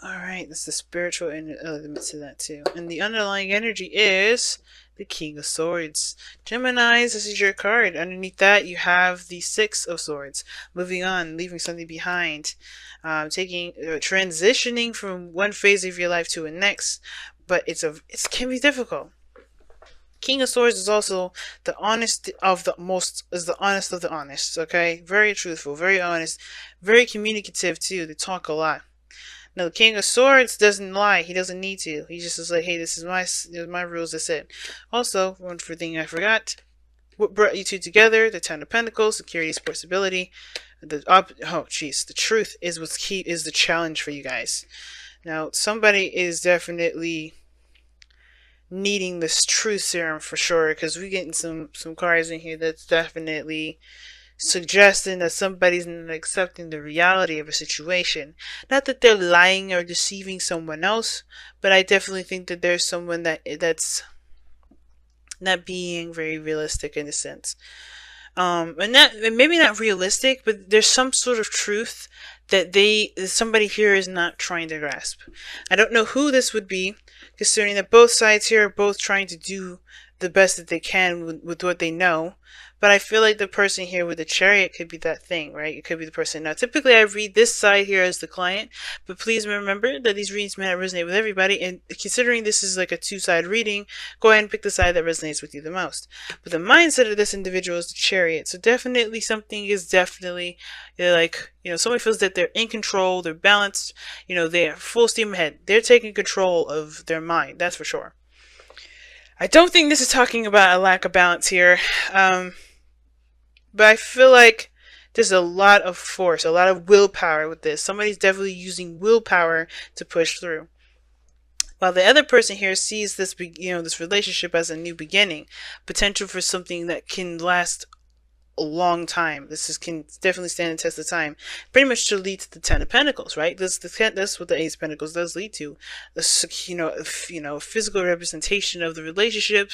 Alright, that's the spiritual element to that too. And the underlying energy is the King of Swords. Geminis, this is your card. Underneath that, you have the Six of Swords. Moving on, leaving something behind. Transitioning from one phase of your life to the next. But it can be difficult. King of Swords is also the honest of the most, is the honest of the honest, okay? Very truthful, very honest, very communicative too. They talk a lot. No, the King of Swords doesn't lie. He doesn't need to. He just is like, hey, this is my rules. That's it. Also, one thing I forgot. What brought you two together? The Ten of Pentacles, security, support, stability. The truth is what's key. Is the challenge for you guys. Now, somebody is definitely needing this truth serum for sure, because we're getting some cards in here that's definitely suggesting that somebody's not accepting the reality of a situation. Not that they're lying or deceiving someone else, but I definitely think that there's someone that's not being very realistic in a sense. And maybe not realistic, but there's some sort of truth that somebody here is not trying to grasp. I don't know who this would be, considering that both sides here are both trying to do the best that they can with what they know. But I feel like the person here with the Chariot could be that thing, right? It could be the person. Now, typically I read this side here as the client, but please remember that these readings may not resonate with everybody. And considering this is like a two-side reading, go ahead and pick the side that resonates with you the most. But the mindset of this individual is the Chariot. So definitely something is definitely like, somebody feels that they're in control, they're balanced, they're full steam ahead. They're taking control of their mind, that's for sure. I don't think this is talking about a lack of balance here. But I feel like there's a lot of force, a lot of willpower with this. Somebody's definitely using willpower to push through. While the other person here sees this, this relationship as a new beginning, potential for something that can last a long time. Can definitely stand the test of time. Pretty much to lead to the Ten of Pentacles, right? That's what the Ace of Pentacles does lead to. Physical representation of the relationship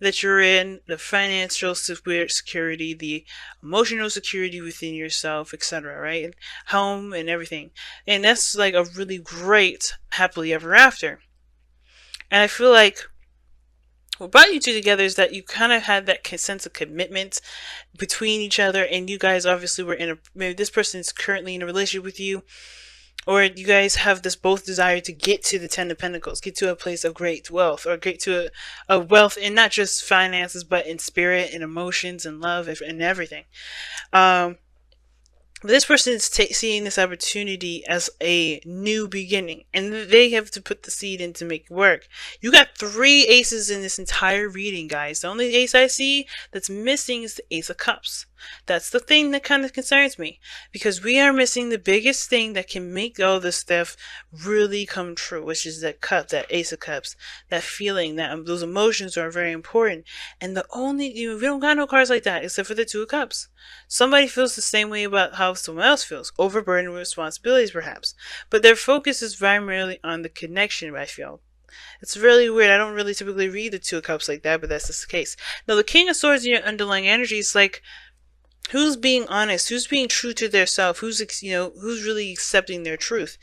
that you're in, the financial security, the emotional security within yourself, etc. Right? Home and everything. And that's like a really great happily ever after. And I feel like what brought you two together is that you kind of had that sense of commitment between each other, and you guys obviously were maybe this person is currently in a relationship with you, or you guys have this both desire to get to the Ten of Pentacles, get to a place of great wealth, or get to a wealth in not just finances, but in spirit and emotions and love and everything. This person is seeing this opportunity as a new beginning, and they have to put the seed in to make it work. You got 3 aces in this entire reading, guys. The only ace I see that's missing is the Ace of Cups. That's the thing that kind of concerns me, because we are missing the biggest thing that can make all this stuff really come true, which is that cup, that Ace of Cups, that feeling, that those emotions are very important. And the only, we don't got no cards like that except for the Two of Cups. Somebody feels the same way about how someone else feels, overburdened with responsibilities perhaps, but their focus is primarily on the connection. I feel it's really weird. I don't really typically read the Two of Cups like that, but that's just the case. Now the King of Swords in your underlying energy is like, who's being honest? Who's being true to their self? Who's really accepting their truth?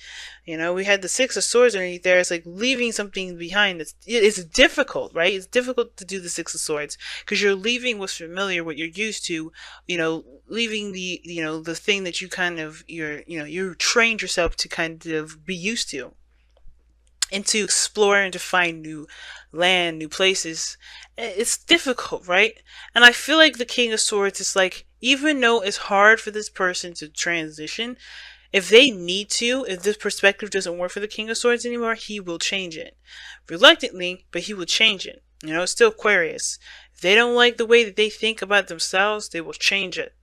We had the Six of Swords underneath there. It's like leaving something behind. It's difficult, right? It's difficult to do the Six of Swords because you're leaving what's familiar, what you're used to. Leaving the thing that you kind of you trained yourself to kind of be used to, and to explore and to find new land, new places. It's difficult, right? And I feel like the King of Swords is like, even though it's hard for this person to transition, if they need to, if this perspective doesn't work for the King of Swords anymore, he will change it. Reluctantly, but he will change it. It's still Aquarius. If they don't like the way that they think about themselves, they will change it.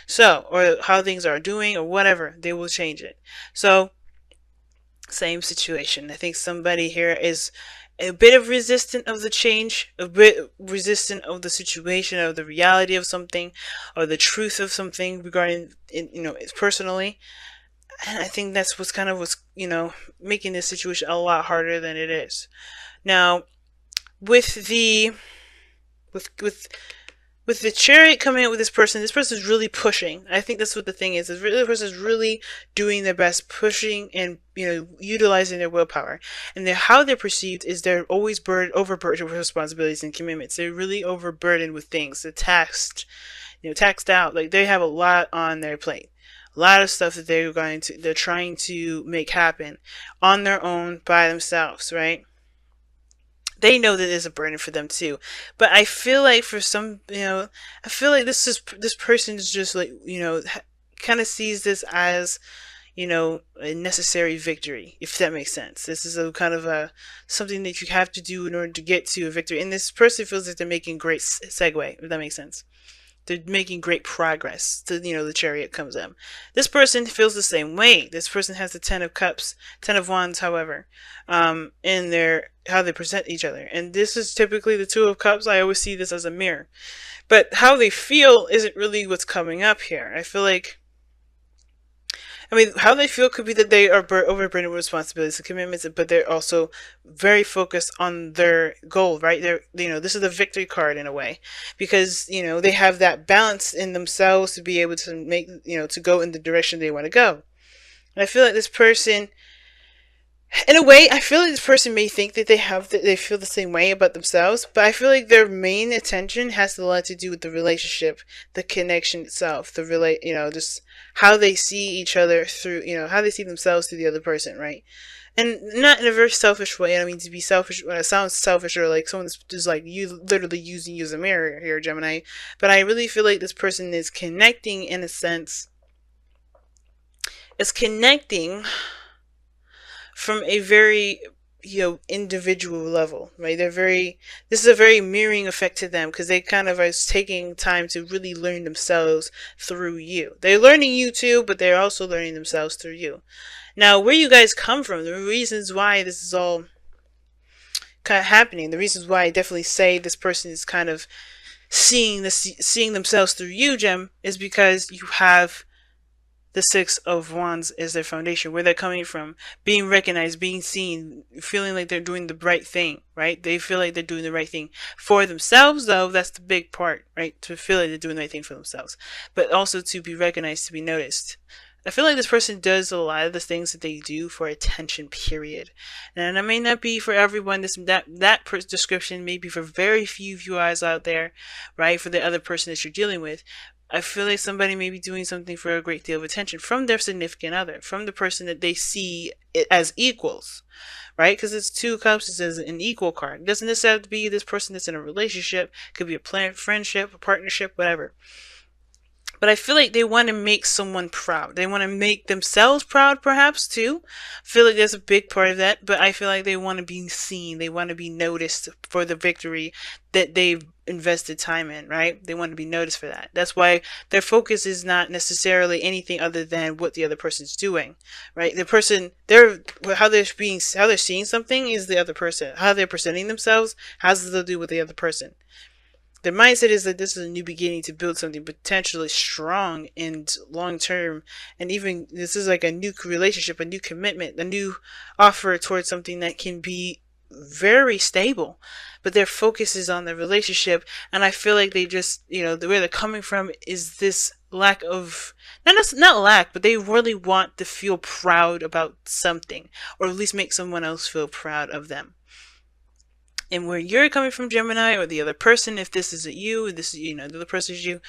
So, or how things are doing or whatever, they will change it. So, same situation. I think somebody here is a bit of resistant of the change, a bit resistant of the situation, of the reality of something, or the truth of something regarding, personally. And I think that's what's making this situation a lot harder than it is. Now, with with the chariot coming out with this person is really pushing. I think that's what the thing is really, the person is really doing their best, pushing and, utilizing their willpower. And how they're perceived is they're always overburdened with responsibilities and commitments. They're really overburdened with things. They're taxed, taxed out. Like, they have a lot on their plate. A lot of stuff that they're trying to make happen on their own by themselves, right? They know that it's a burden for them too. But I feel like for some, I feel like this person is just like, kind of sees this as, a necessary victory, if that makes sense. This is a kind of a something that you have to do in order to get to a victory. And this person feels that they're making great segue, if that makes sense. They're making great progress. The chariot comes in. This person feels the same way. This person has the 10 of cups, 10 of wands, however, in their how they present each other. And this is typically the 2 of cups. I always see this as a mirror. But how they feel isn't really what's coming up here. I feel like, how they feel could be that they are overburdened with responsibilities and commitments, but they're also very focused on their goal, right? This is the victory card in a way, because, they have that balance in themselves to be able to make, to go in the direction they want to go. And I feel like this person, in a way, I feel like this person may think that they feel the same way about themselves, but I feel like their main attention has a lot to do with the relationship, the connection itself, just how they see each other through, how they see themselves through the other person, right? And not in a very selfish way. I don't mean to be selfish. When it sounds selfish or like someone's just like you literally using you as a mirror here, Gemini. But I really feel like this person is connecting in a sense. It's connecting from a very individual level, right? This is a very mirroring effect to them, because they kind of are taking time to really learn themselves through you. They're learning you too, but they're also learning themselves through you. Now, where you guys come from, the reasons why this is all kind of happening, the reasons why I definitely say this person is kind of seeing themselves through you, Gem, is because you have the 6 of wands as their foundation, where they're coming from, being recognized, being seen, feeling like they're doing the right thing, right? They feel like they're doing the right thing for themselves, though. That's the big part, right? To feel like they're doing the right thing for themselves, but also to be recognized, to be noticed. I feel like this person does a lot of the things that they do for attention, period. And it may not be for everyone. That description may be for very few of you guys out there, right? For the other person that you're dealing with. I feel like somebody may be doing something for a great deal of attention from their significant other, from the person that they see it as equals, right? Because it's 2 cups, it says an equal card. It doesn't necessarily have to be this person that's in a relationship. It could be a friendship, a partnership, whatever. But I feel like they want to make someone proud. They want to make themselves proud, perhaps, too. I feel like there's a big part of that. But I feel like they want to be seen. They want to be noticed for the victory that they've invested time in, right? They want to be noticed for that. That's why their focus is not necessarily anything other than what the other person's doing, right? The person, how they're seeing something is the other person. How they're presenting themselves has to do with the other person. Their mindset is that this is a new beginning to build something potentially strong and long term. And even this is like a new relationship, a new commitment, a new offer towards something that can be very stable. But their focus is on the relationship. And I feel like they just, where they're coming from is this lack of, not lack, but they really want to feel proud about something, or at least make someone else feel proud of them. And where you're coming from, Gemini, or the other person, if this isn't you, this is, the other person is you,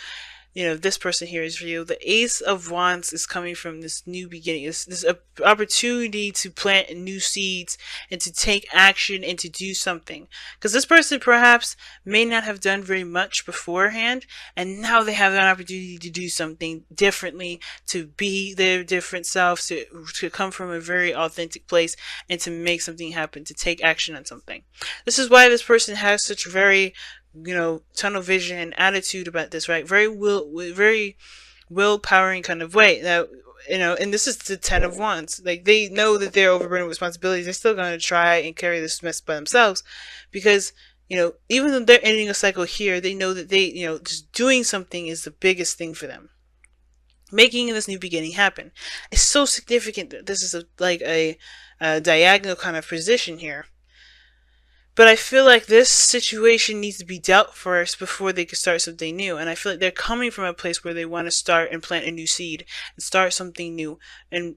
this person here is for you. The Ace of Wands is coming from this new beginning. This opportunity to plant new seeds and to take action and to do something. Because this person perhaps may not have done very much beforehand, and now they have an opportunity to do something differently, to be their different selves, to come from a very authentic place and to make something happen, to take action on something. This is why this person has such very tunnel vision and attitude about this, right? Very willpowering kind of way. Now, and this is the 10 of Wands. Like, they know that they're overburdened with responsibilities. They're still going to try and carry this mess by themselves, because, even though they're ending a cycle here, they know that they, just doing something is the biggest thing for them. Making this new beginning happen. It's so significant that this is like a diagonal kind of position here. But I feel like this situation needs to be dealt first before they can start something new. And I feel like they're coming from a place where they want to start and plant a new seed and start something new, and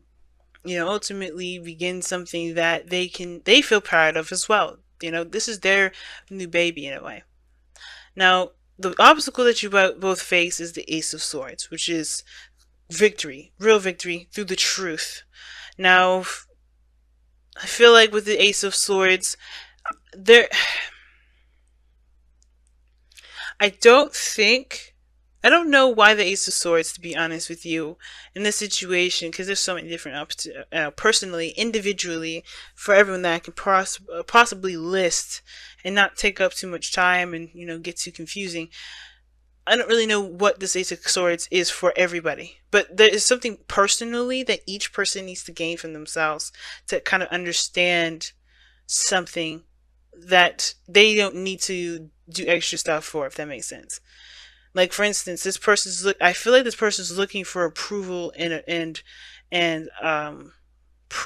ultimately begin something that they feel proud of as well. This is their new baby in a way. Now, the obstacle that you both face is the Ace of Swords, which is victory, real victory through the truth. Now, I feel like with the Ace of Swords, there, I don't think, I don't know why the Ace of Swords, to be honest with you, in this situation, because there's so many different personally, individually, for everyone that I can possibly list and not take up too much time and, get too confusing. I don't really know what this Ace of Swords is for everybody, but there is something personally that each person needs to gain from themselves to kind of understand something that they don't need to do extra stuff for, if that makes sense. Like, for instance, I feel like this person's looking for approval and you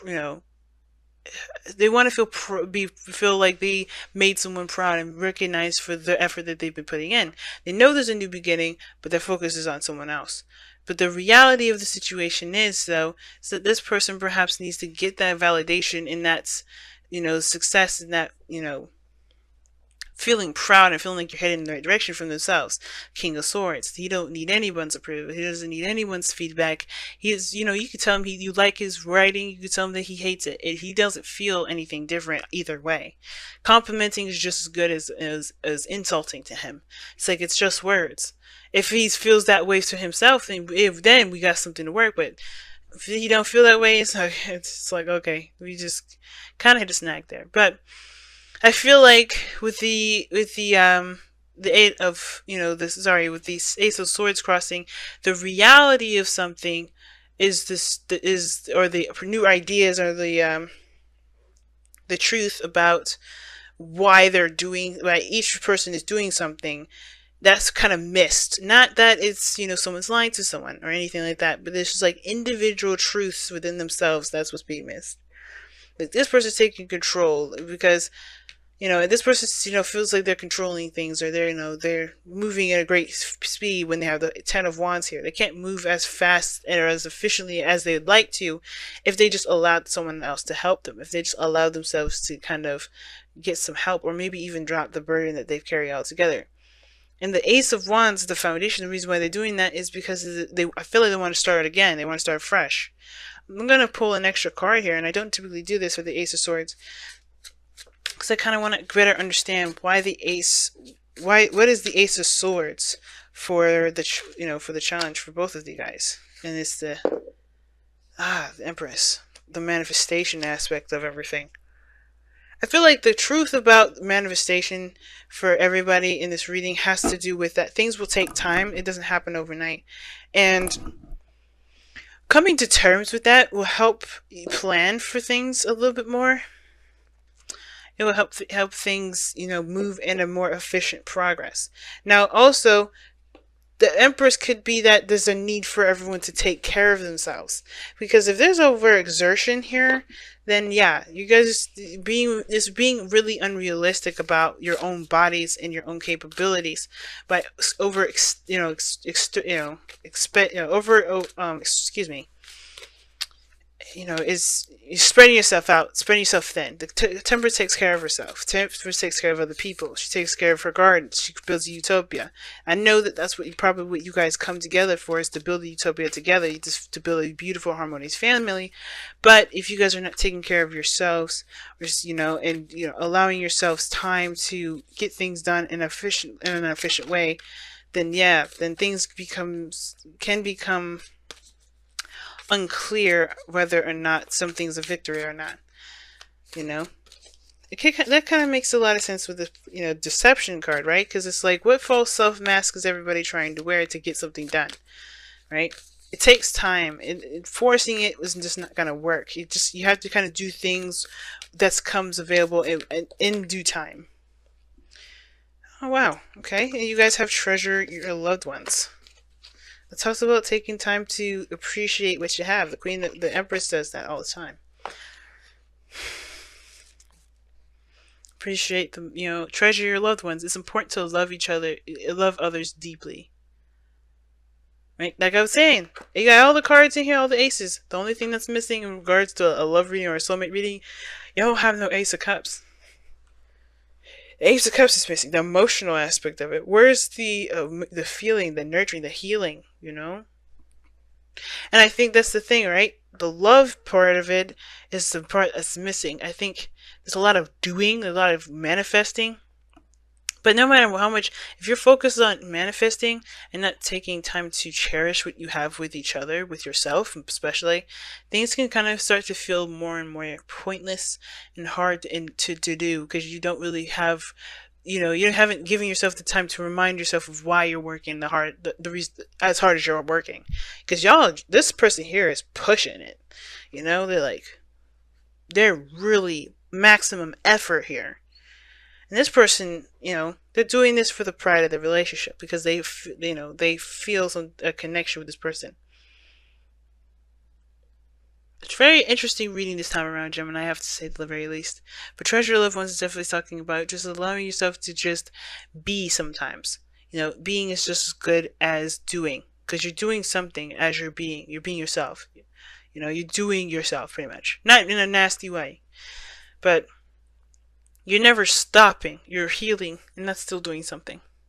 know they want to feel like they made someone proud and recognized for the effort that they've been putting in. They know there's a new beginning, but their focus is on someone else. But the reality of the situation is, though, is that this person perhaps needs to get that validation in that, success, in that, feeling proud and feeling like you're heading in the right direction from themselves. King of Swords. He don't need anyone's approval. He doesn't need anyone's feedback. He is, you can tell him you like his writing. You can tell him that he hates it. He doesn't feel anything different either way. Complimenting is just as good as insulting to him. It's like, it's just words. If he feels that way to himself, then we got something to work with. If he don't feel that way, it's like okay, we just kind of hit a snag there. But I feel like with the Eight of with the Ace of Swords crossing, the reality of something is the new ideas, or the truth about why each person is doing something that's kind of missed. Not that it's someone's lying to someone or anything like that, but there's just like individual truths within themselves. That's what's being missed. Like, this person's taking control because this person, feels like they're controlling things, or they're moving at a great speed when they have the Ten of Wands here. They can't move as fast or as efficiently as they'd like to if they just allowed someone else to help them, if they just allowed themselves to kind of get some help, or maybe even drop the burden that they've carried altogether. And the Ace of Wands, the foundation, the reason why they're doing that is because I feel like they want to start again. They want to start fresh. I'm going to pull an extra card here, and I don't typically do this with the Ace of Swords, because I kind of want to better understand why what is the Ace of Swords for the challenge for both of you guys. And it's the Empress, the manifestation aspect of everything. I feel like the truth about manifestation for everybody in this reading has to do with that things will take time. It doesn't happen overnight. And coming to terms with that will help you plan for things a little bit more. It will help things, move in a more efficient progress. Now, also, the Empress could be that there's a need for everyone to take care of themselves. Because if there's overexertion here, then yeah, you guys being really unrealistic about your own bodies and your own capabilities by is spreading yourself out, spreading yourself thin. The Temper takes care of herself. Temper takes care of other people. She takes care of her garden. She builds a utopia. I know that's what you guys come together for, is to build a utopia together, to build a beautiful, harmonious family. But if you guys are not taking care of yourselves, or allowing yourselves time to get things done in an efficient way, then things can become unclear whether or not something's a victory or not. That kind of makes a lot of sense with the deception card, right? Because it's like, what false self mask is everybody trying to wear to get something done, right? It takes time. Forcing it was just not gonna work. You have to kind of do things that comes available in due time. Oh wow, okay. And you guys have treasure your loved ones. It talks about taking time to appreciate what you have. The Empress does that all the time. Appreciate them, treasure your loved ones. It's important to love each other, love others deeply. Right? Like I was saying, you got all the cards in here, all the aces. The only thing that's missing in regards to a love reading or a soulmate reading, you don't have no Ace of Cups. The Ace of Cups is missing, the emotional aspect of it. Where's the feeling, the nurturing, the healing, And I think that's the thing, right? The love part of it is the part that's missing. I think there's a lot of doing, a lot of manifesting. But no matter how much, if you're focused on manifesting and not taking time to cherish what you have with each other, with yourself especially, things can kind of start to feel more and more pointless and hard to do because you don't really have, you haven't given yourself the time to remind yourself of why you're working the reason, as hard as you're working. Because this person here is pushing it. They're really maximum effort here. And this person, they're doing this for the pride of the relationship because they feel a connection with this person. It's very interesting reading this time around, Gemini, I have to say at the very least. But Treasure Loved Ones is definitely talking about just allowing yourself to just be sometimes. Being is just as good as doing. Because you're doing something as you're being. You're being yourself. You're doing yourself pretty much. Not in a nasty way. But you're never stopping. You're healing, and that's still doing something.